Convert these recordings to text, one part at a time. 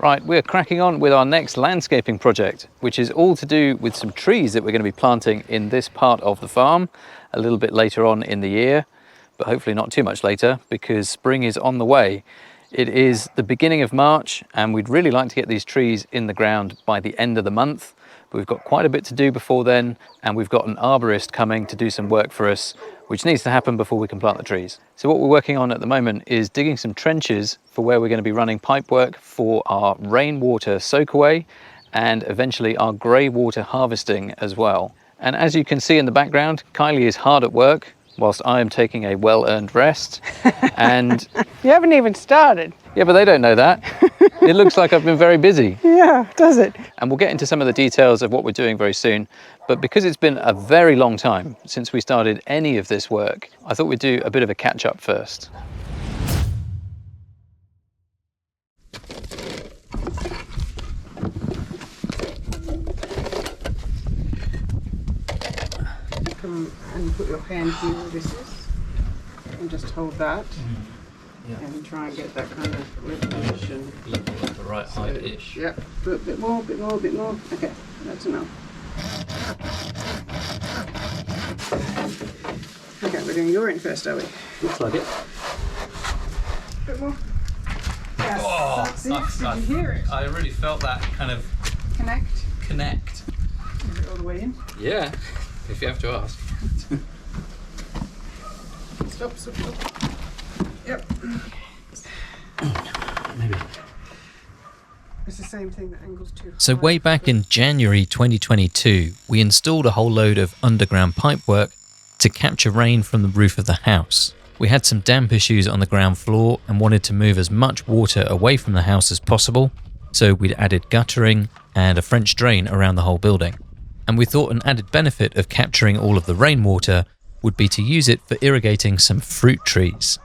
Right, we're cracking on with our next landscaping project, which is all to do with some trees that we're going to be planting in this part of the farm a little bit later on in the year, but hopefully not too much later because spring is on the way. It is the beginning of March and we'd really like to get these trees in the ground by the end of the month. But we've got quite a bit to do before then, and we've got an arborist coming to do some work for us, which needs to happen before we can plant the trees. So what we're working on at the moment is digging some trenches for where we're going to be running pipework for our rainwater soakaway and eventually our grey water harvesting as well. And as you can see in the background, Kylie is hard at work whilst I am taking a well-earned rest. And you haven't even started. Yeah, but they don't know that. It looks like I've been very busy. Yeah, does it? And we'll get into some of the details of what we're doing very soon. But because it's been a very long time since we started any of this work, I thought we'd do a bit of a catch-up first. Come and put your hand here where this is, and just hold that. Yeah. And try and get that kind of resolution. Looking like the right height-ish. Yep, do a bit more, bit more, bit more. Okay, that's enough. Okay, we're doing your end first, are we? Looks like it. Bit more. Yes, Oh, that's it. Did you hear it? I really felt that kind of connect. Is it all the way in? Yeah, if you have to ask. Stop. Yep. Maybe. It's the same thing that angles too. So way back in January 2022, we installed a whole load of underground pipework to capture rain from the roof of the house. We had some damp issues on the ground floor and wanted to move as much water away from the house as possible, so we'd added guttering and a French drain around the whole building. And we thought an added benefit of capturing all of the rainwater would be to use it for irrigating some fruit trees.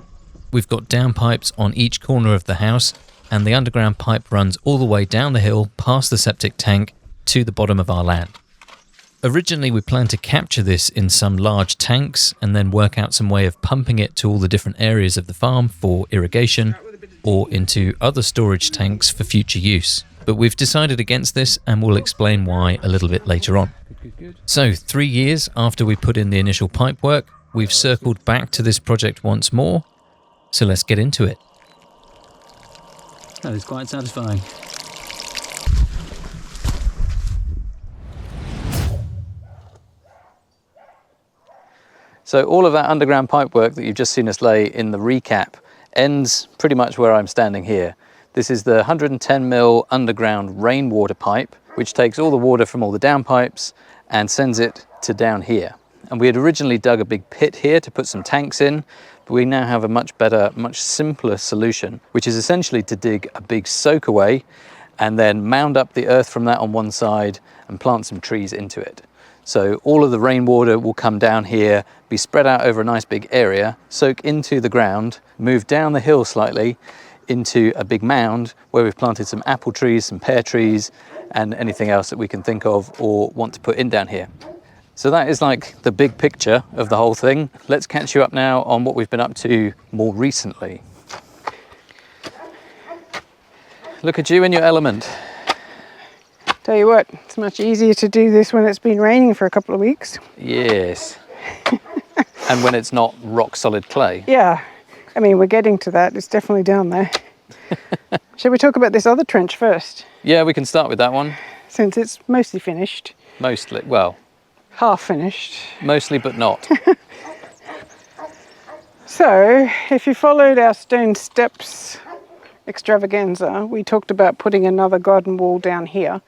We've got downpipes on each corner of the house, and the underground pipe runs all the way down the hill past the septic tank to the bottom of our land. Originally we planned to capture this in some large tanks and then work out some way of pumping it to all the different areas of the farm for irrigation or into other storage tanks for future use. But we've decided against this and we'll explain why a little bit later on. So 3 years after we put in the initial pipework, we've circled back to this project once more. So let's get into it. That is quite satisfying. So all of that underground pipework that you've just seen us lay in the recap ends pretty much where I'm standing here. This is the 110mm underground rainwater pipe, which takes all the water from all the downpipes and sends it to down here. And we had originally dug a big pit here to put some tanks in, but we now have a much better, much simpler solution, which is essentially to dig a big soakaway and then mound up the earth from that on one side and plant some trees into it. So all of the rainwater will come down here, be spread out over a nice big area, soak into the ground, move down the hill slightly into a big mound where we've planted some apple trees, some pear trees, and anything else that we can think of or want to put in down here. So that is like the big picture of the whole thing. Let's catch you up now on what we've been up to more recently. Look at you in your element. Tell you what, it's much easier to do this when it's been raining for a couple of weeks. Yes. And when it's not rock solid clay. Yeah, I mean, we're getting to that. It's definitely down there. Shall we talk about this other trench first? Yeah, we can start with that one. Since it's mostly finished. Mostly, well. Half finished. Mostly, but not. So, if you followed our stone steps extravaganza, we talked about putting another garden wall down here.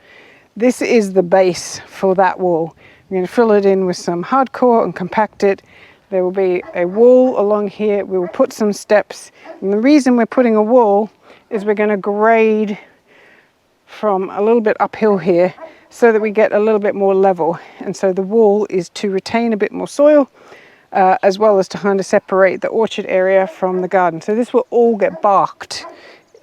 This is the base for that wall. We're going to fill it in with some hardcore and compact it. There will be a wall along here. We will put some steps. And the reason we're putting a wall is we're going to grade from a little bit uphill here so that we get a little bit more level. And so the wall is to retain a bit more soil, as well as to kind of separate the orchard area from the garden. So this will all get barked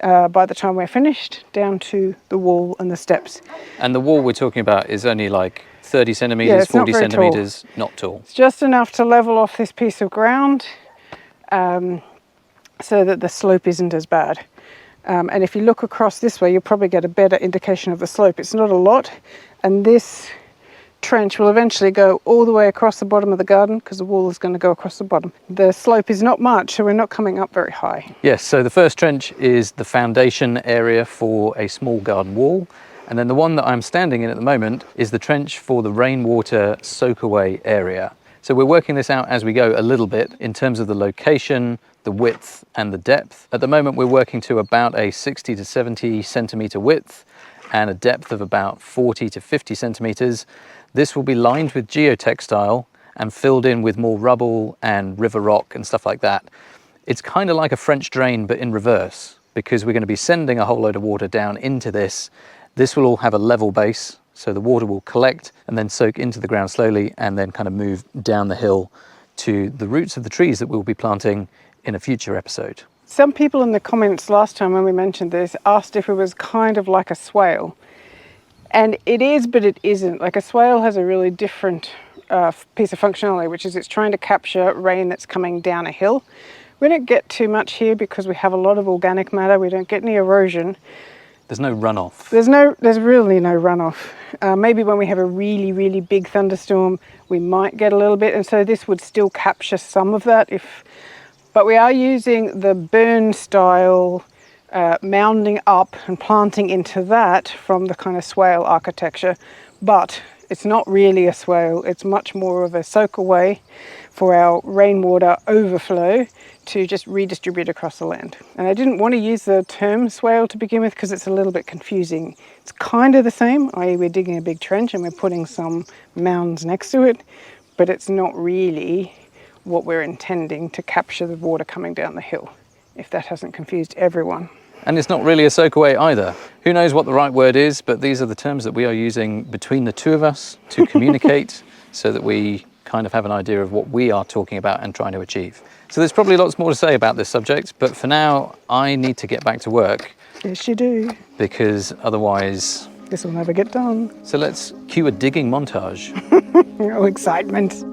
by the time we're finished, down to the wall and the steps. And the wall we're talking about is only like 30 centimetres, 40 centimetres, not tall. It's just enough to level off this piece of ground so that the slope isn't as bad. And if you look across this way, you'll probably get a better indication of the slope. It's not a lot, and this trench will eventually go all the way across the bottom of the garden because the wall is going to go across the bottom. The slope is not much, so we're not coming up very high. Yes, so the first trench is the foundation area for a small garden wall. And then the one that I'm standing in at the moment is the trench for the rainwater soakaway area. So we're working this out as we go a little bit in terms of the location, the width and the depth. At the moment we're working to about a 60 to 70 centimetre width and a depth of about 40 to 50 centimetres. This will be lined with geotextile and filled in with more rubble and river rock and stuff like that. It's kind of like a French drain but in reverse, because we're going to be sending a whole load of water down into this. This will all have a level base, so the water will collect and then soak into the ground slowly and then kind of move down the hill to the roots of the trees that we'll be planting in a future episode. Some people in the comments last time when we mentioned this asked if it was kind of like a swale. And it is, but it isn't. Like, a swale has a really different piece of functionality, which is it's trying to capture rain that's coming down a hill. We don't get too much here because we have a lot of organic matter. We don't get any erosion. There's no runoff. There's really no runoff. Maybe when we have a really, really big thunderstorm, we might get a little bit, and so this would still capture some of that. But we are using the burn style mounding up and planting into that from the kind of swale architecture, but it's not really a swale. It's much more of a soakaway for our rainwater overflow to just redistribute across the land. And I didn't want to use the term swale to begin with because it's a little bit confusing. It's kind of the same, i.e. we're digging a big trench and we're putting some mounds next to it, but it's not really what we're intending to capture the water coming down the hill, if that hasn't confused everyone. And it's not really a soakaway either. Who knows what the right word is, but these are the terms that we are using between the two of us to communicate so that we kind of have an idea of what we are talking about and trying to achieve. So there's probably lots more to say about this subject, but for now I need to get back to work. Yes, you do. Because otherwise... this will never get done. So let's cue a digging montage. Oh, excitement.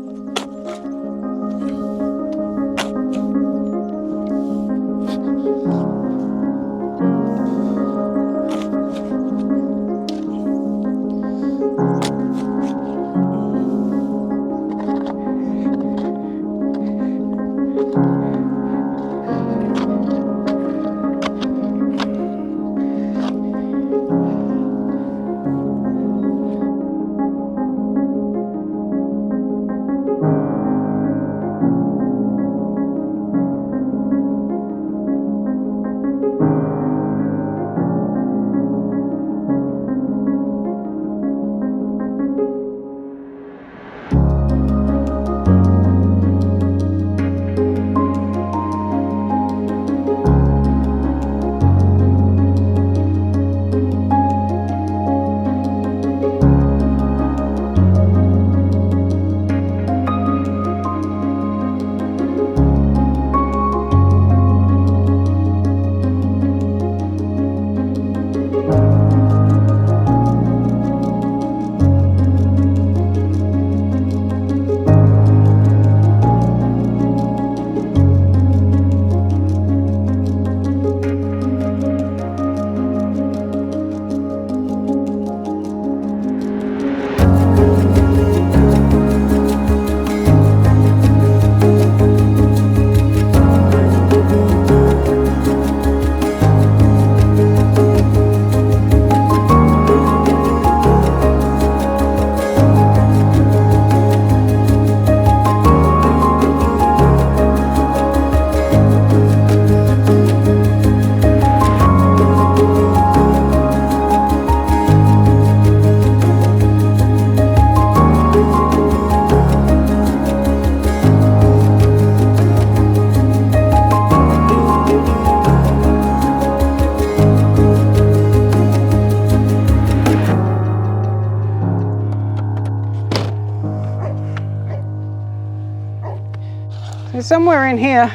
So somewhere in here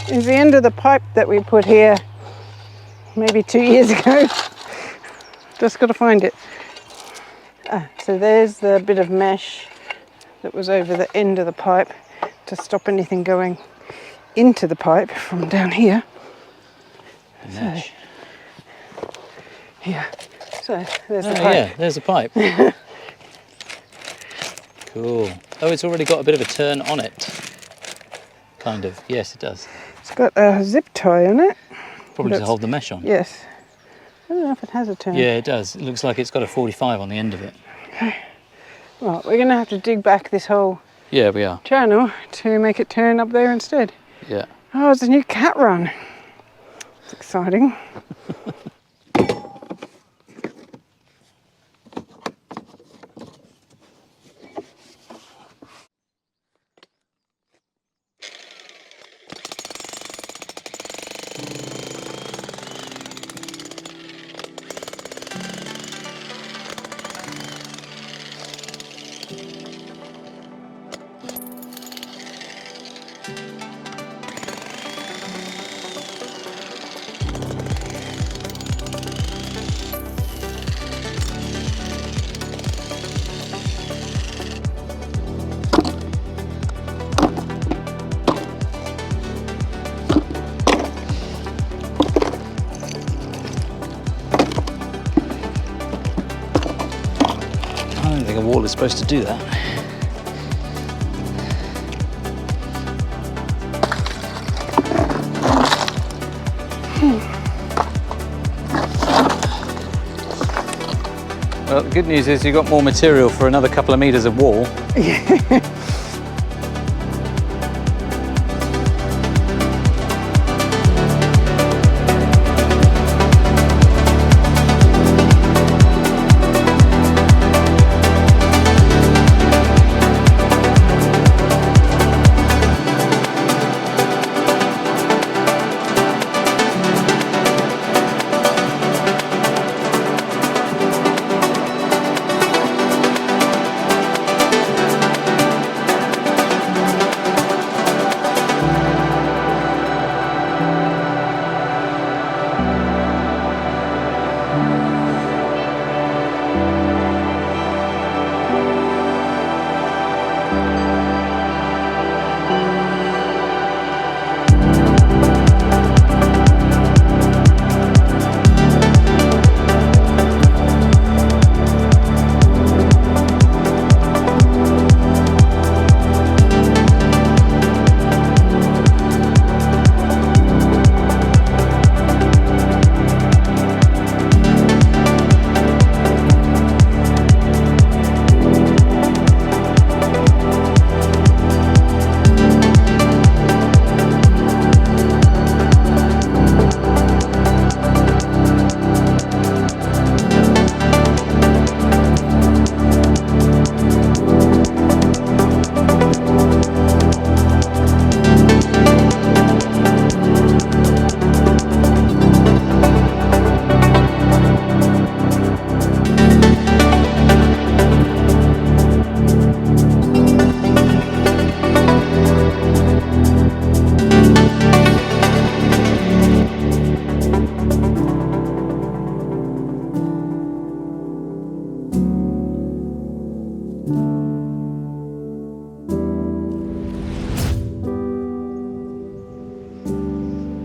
is the end of the pipe that we put here maybe 2 years ago. Just got to find it. So there's the bit of mesh that was over the end of the pipe to stop anything going into the pipe from down here. Mesh. Yeah. So there's the Oh pipe. yeah, there's a pipe. Cool. Oh, it's already got a bit of a turn on it. Kind of. Yes, it does. It's got a zip tie on it. Probably to hold the mesh on. Yes. I don't know if it has a turn. Yeah, it does. It looks like it's got a 45 on the end of it. Well, we're going to have to dig back this whole Yeah, we are. channel to make it turn up there instead. Yeah. Oh, it's a new cat run. It's exciting. I don't think a wall is supposed to do that. Well, the good news is you've got more material for another couple of metres of wall.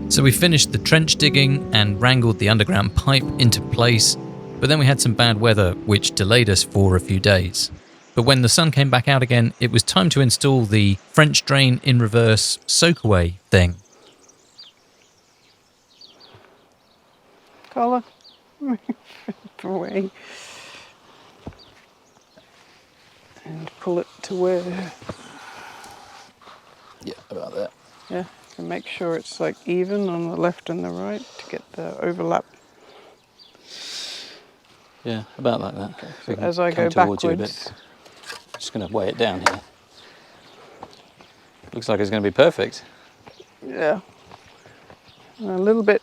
So we finished the trench digging and wrangled the underground pipe into place, but then we had some bad weather which delayed us for a few days. But when the sun came back out again, it was time to install the French drain in reverse soakaway thing. Collar. Away. And pull it to where, Yeah, about that. yeah, and make sure it's like even on the left and the right to get the overlap. Yeah, about like that. Okay, If so we can as I come go towards you a backwards, bit. Just going to weigh it down here. Looks like it's going to be perfect. yeah, and a little bit.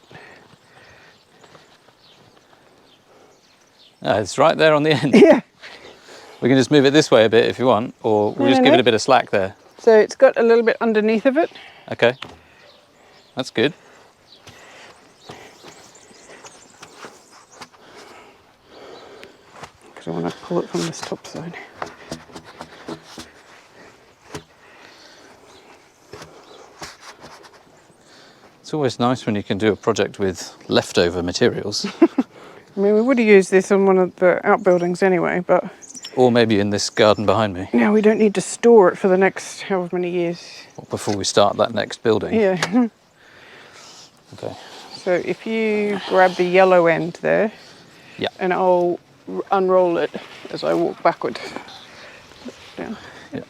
It's right there on the end. Yeah. We can just move it this way a bit if you want, or we'll just give it a bit of slack there. So it's got a little bit underneath of it. Okay, that's good. Because I want to pull it from this top side. It's always nice when you can do a project with leftover materials. I mean, we would have used this on one of the outbuildings anyway, but Or maybe in this garden behind me, now we don't need to store it for the next however many years. before we start that next building. Yeah. Okay. So if you grab the yellow end there, Yeah. and I'll unroll it as I walk backward. Down. Yeah.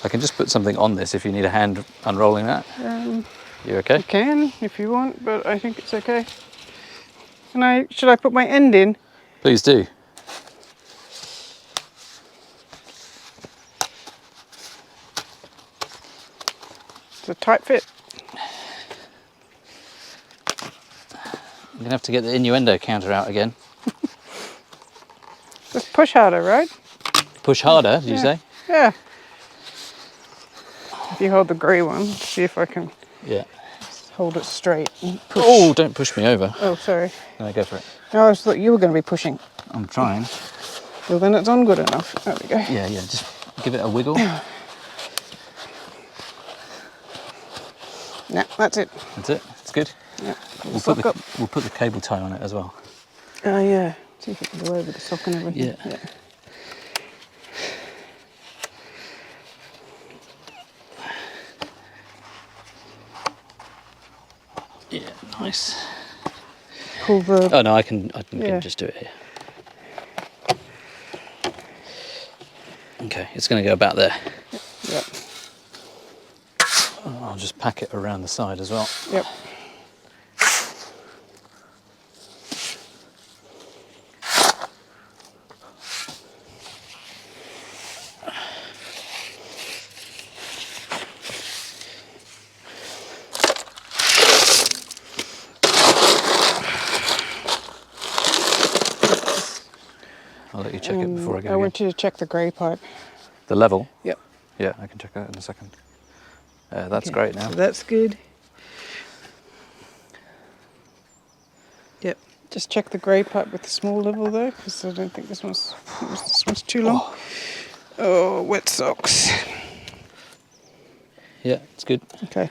I can just put something on this if you need a hand unrolling that. You okay? You can if you want, but I think it's okay. Should I put my end in? Please do. It's a tight fit. I'm gonna have to get the innuendo counter out again. Just push harder, right? Push harder, did you say? Yeah. If you hold the grey one, see if I can Yeah. hold it straight and push. Oh, don't push me over. Oh, sorry. No, go for it. No, I just thought you were going to be pushing. I'm trying. Well, then it's on good enough. There we go. Yeah, just give it a wiggle. Yeah, that's it. That's it. It's good. Yeah. We'll put the cable tie on it as well. Oh, yeah. See if I can go over the sock and everything. Yeah. Yeah, nice. Pull the... Oh no, I can Yeah. just do it here. Okay, it's going to go about there. Yep. I'll just pack it around the side as well. Yep. I'll let you check it before I go. I want you to check the grey pipe. The level? Yep. Yeah, I can check that in a second. That's Okay, great now. So that's good. Yep. Just check the grey pipe with the small level though, because I don't think this one's too long. Oh, wet socks. Yeah, it's good. Okay.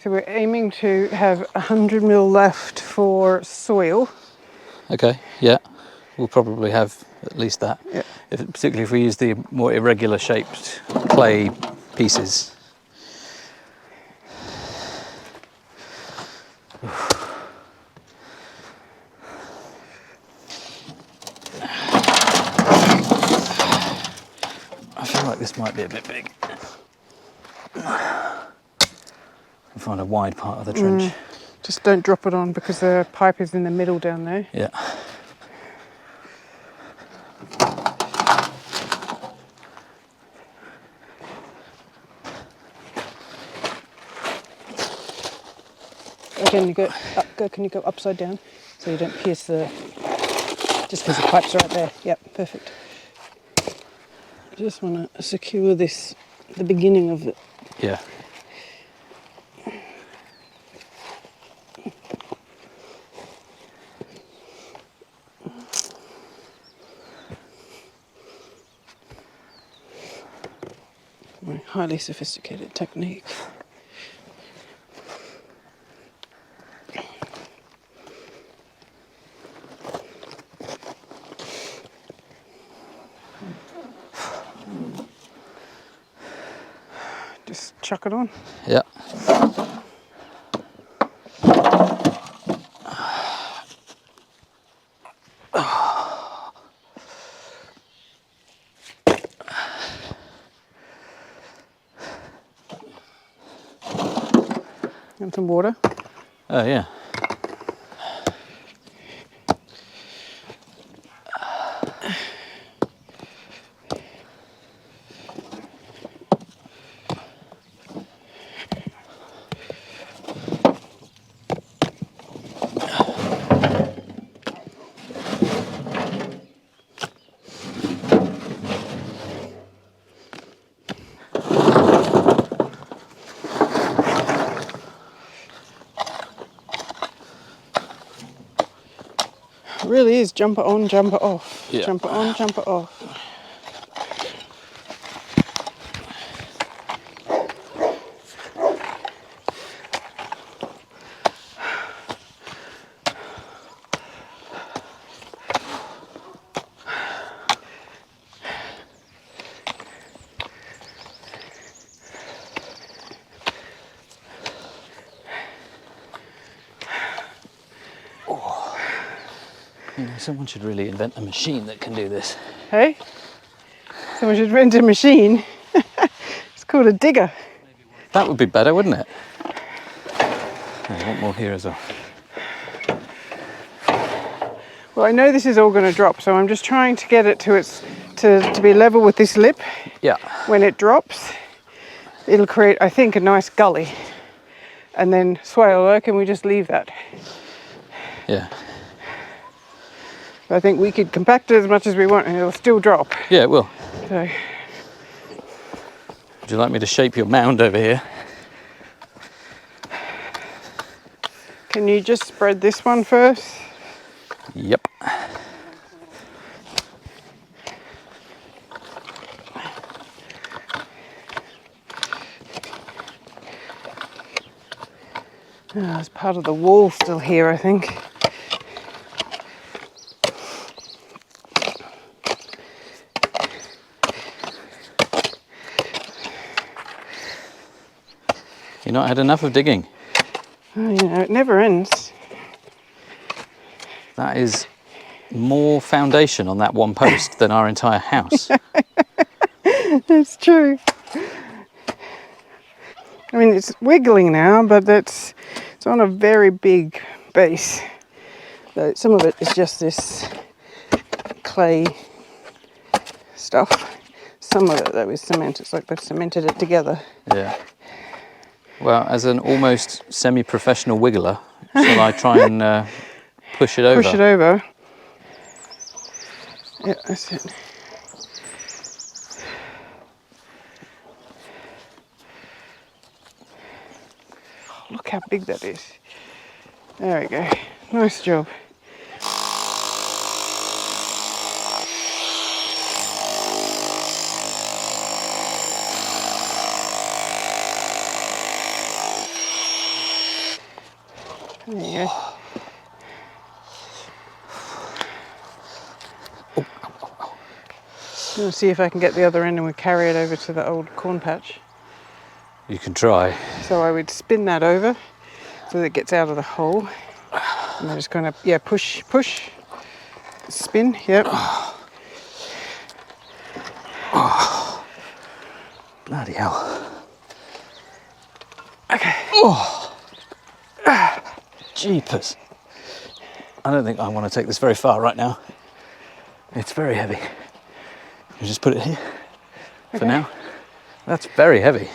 So we're aiming to have 100 mil left for soil. Okay, yeah. We'll probably have at least that. Yeah. Particularly if we use the more irregular shaped clay pieces. I feel like this might be a bit big. I'll find a wide part of the trench. Just don't drop it on because the pipe is in the middle down there. Yeah. Again, can you go upside down so you don't pierce the, just because the pipe's right there. Yep, perfect. I just want to secure this, the beginning of it. Yeah. My highly sophisticated technique. Just chuck it on. Yeah. And some water. Oh yeah. It really is jumper on, jumper off. Yeah. Jumper on, jumper off. You know, someone should really invent a machine that can do this. Hey? Someone should rent a machine. It's called a digger. That would be better, wouldn't it? I want more here as well. Well, I know this is all going to drop, so I'm just trying to get it to be level with this lip. Yeah. When it drops, it'll create, I think, a nice gully. And then swale work, and we just leave that. Yeah. I think we could compact it as much as we want and it'll still drop. Yeah, it will. So, would you like me to shape your mound over here? can you just spread this one first? Yep. Oh, there's part of the wall still here, I think. You've not had enough of digging. Oh, you know, it never ends. That is more foundation on that one post than our entire house. It's true. I mean, it's wiggling now, but it's on a very big base. Some of it is just this clay stuff. Some of it, though, is cement. It's like they've cemented it together. Yeah. Well, as an almost semi-professional wiggler, shall I try and push it over? Push it over. Yeah, that's it. Look how big that is. There we go. Nice job. There you go. I'm going to see if I can get the other end and we carry it over to the old corn patch. You can try. So I would spin that over so that it gets out of the hole. And then just kind of, yeah, push, spin, yep. Bloody hell. Okay. Oh. Jeepers. I don't think I want to take this very far right now. It's very heavy. You just put it here for now. That's very heavy.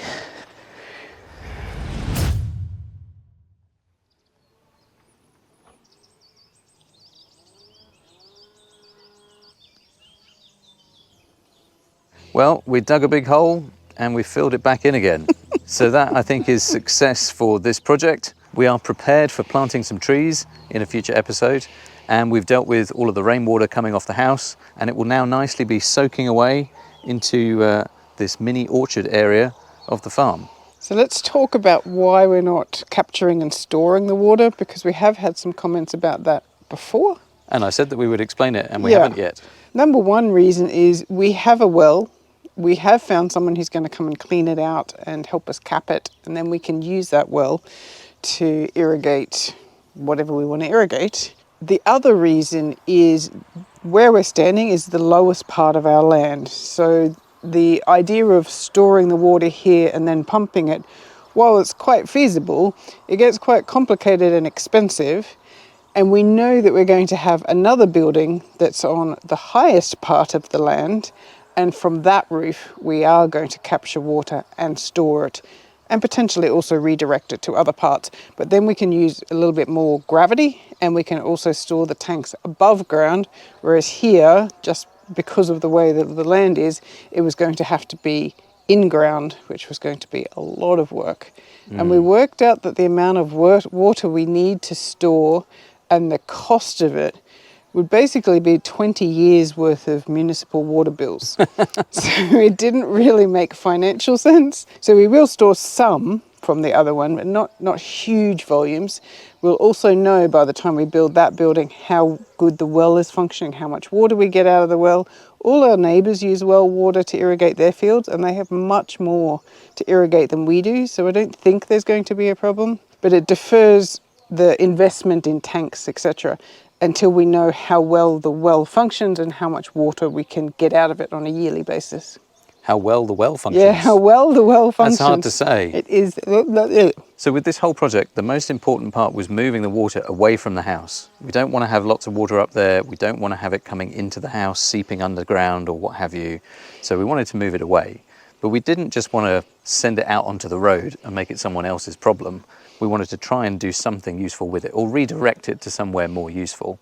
Well, we dug a big hole and we filled it back in again. So that, I think, is success for this project. We are prepared for planting some trees in a future episode, and we've dealt with all of the rainwater coming off the house, and it will now nicely be soaking away into this mini orchard area of the farm. So let's talk about why we're not capturing and storing the water, because we have had some comments about that before. And I said that we would explain it, and we haven't yet. Number one reason is we have a well. We have found someone who's going to come and clean it out and help us cap it, and then we can use that well to irrigate whatever we want to irrigate. The other reason is where we're standing is the lowest part of our land. So the idea of storing the water here and then pumping it while it's quite feasible, it gets quite complicated and expensive. And we know that we're going to have another building that's on the highest part of the land. And from that roof, we are going to capture water and store it and potentially also redirect it to other parts. But then we can use a little bit more gravity and we can also store the tanks above ground. Whereas here, just because of the way that the land is, it was going to have to be in ground, which was going to be a lot of work. And we worked out that the amount of water we need to store and the cost of it would basically be 20 years worth of municipal water bills. So it didn't really make financial sense. So we will store some from the other one, but not huge volumes. We'll also know by the time we build that building how good the well is functioning, how much water we get out of the well. All our neighbours use well water to irrigate their fields, and they have much more to irrigate than we do. So I don't think there's going to be a problem, but it defers the investment in tanks, etc., until we know how well the well functions and how much water we can get out of it on a yearly basis. How well the well functions. Yeah, how well the well functions. That's hard to say. It is. So with this whole project, the most important part was moving the water away from the house. We don't want to have lots of water up there. We don't want to have it coming into the house, seeping underground or what have you. So we wanted to move it away. But we didn't just want to send it out onto the road and make it someone else's problem. We wanted to try and do something useful with it or redirect it to somewhere more useful.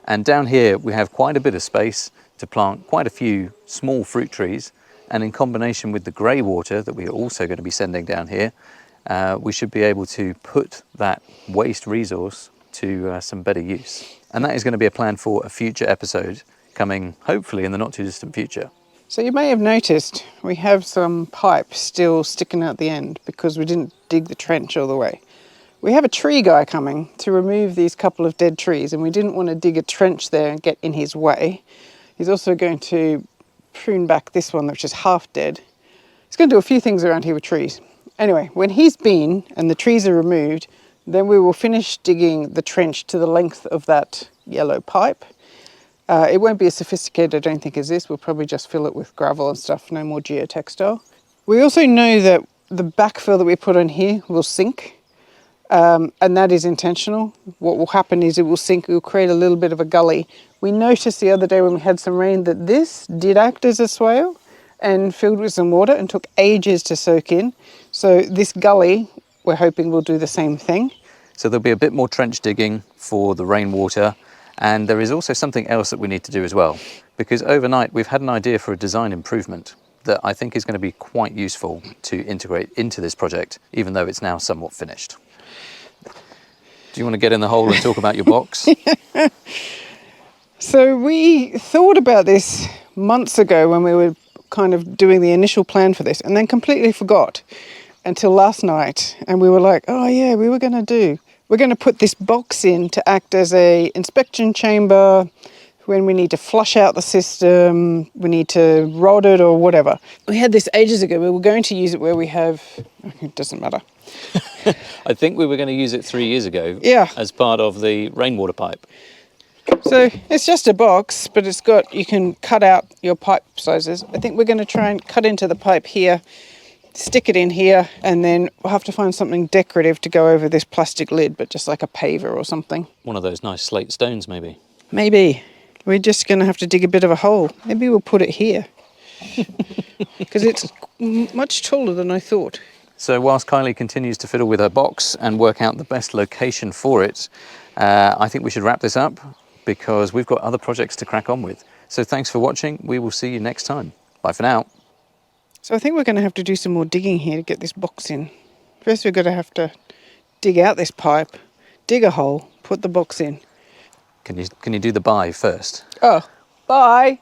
And down here we have quite a bit of space to plant quite a few small fruit trees, and in combination with the grey water that we are also going to be sending down here, we should be able to put that waste resource to some better use. And that is going to be a plan for a future episode coming hopefully in the not too distant future. So you may have noticed we have some pipe still sticking out the end because we didn't dig the trench all the way. We have a tree guy coming to remove these couple of dead trees, and we didn't want to dig a trench there and get in his way. He's also going to prune back this one, which is half dead. He's going to do a few things around here with trees. Anyway, when he's been and the trees are removed, then we will finish digging the trench to the length of that yellow pipe. It won't be as sophisticated, I don't think, as this. We'll probably just fill it with gravel and stuff, no more geotextile. We also know that the backfill that we put on here will sink. And that is intentional. What will happen is it will sink, it will create a little bit of a gully. We noticed the other day when we had some rain that this did act as a swale and filled with some water and took ages to soak in. So this gully, we're hoping will do the same thing. So there'll be a bit more trench digging for the rainwater, and there is also something else that we need to do as well, because overnight we've had an idea for a design improvement that I think is going to be quite useful to integrate into this project, even though it's now somewhat finished. Do you want to get in the hole and talk about your box? So we thought about this months ago when we were kind of doing the initial plan for this, and then completely forgot until last night. And we were like, oh yeah, we're going to put this box in to act as a inspection chamber when we need to flush out the system, we need to rod it or whatever. We had this ages ago. We were going to use it where we have, it doesn't matter. I think we were going to use it 3 years ago, Yeah, as part of the rainwater pipe. so it's just a box, but it's got, you can cut out your pipe sizes. I think we're going to try and cut into the pipe here, stick it in here, and then we'll have to find something decorative to go over this plastic lid, but just like a paver or something. One of those nice slate stones, maybe. Maybe. We're just going to have to dig a bit of a hole. Maybe we'll put it here. Because it's much taller than I thought. So whilst Kylie continues to fiddle with her box and work out the best location for it, I think we should wrap this up because we've got other projects to crack on with. So thanks for watching. We will see you next time. Bye for now. So I think we're going to have to do some more digging here to get this box in. First we're going to have to dig out this pipe, dig a hole, put the box in. Can you do the bye first? Oh, bye.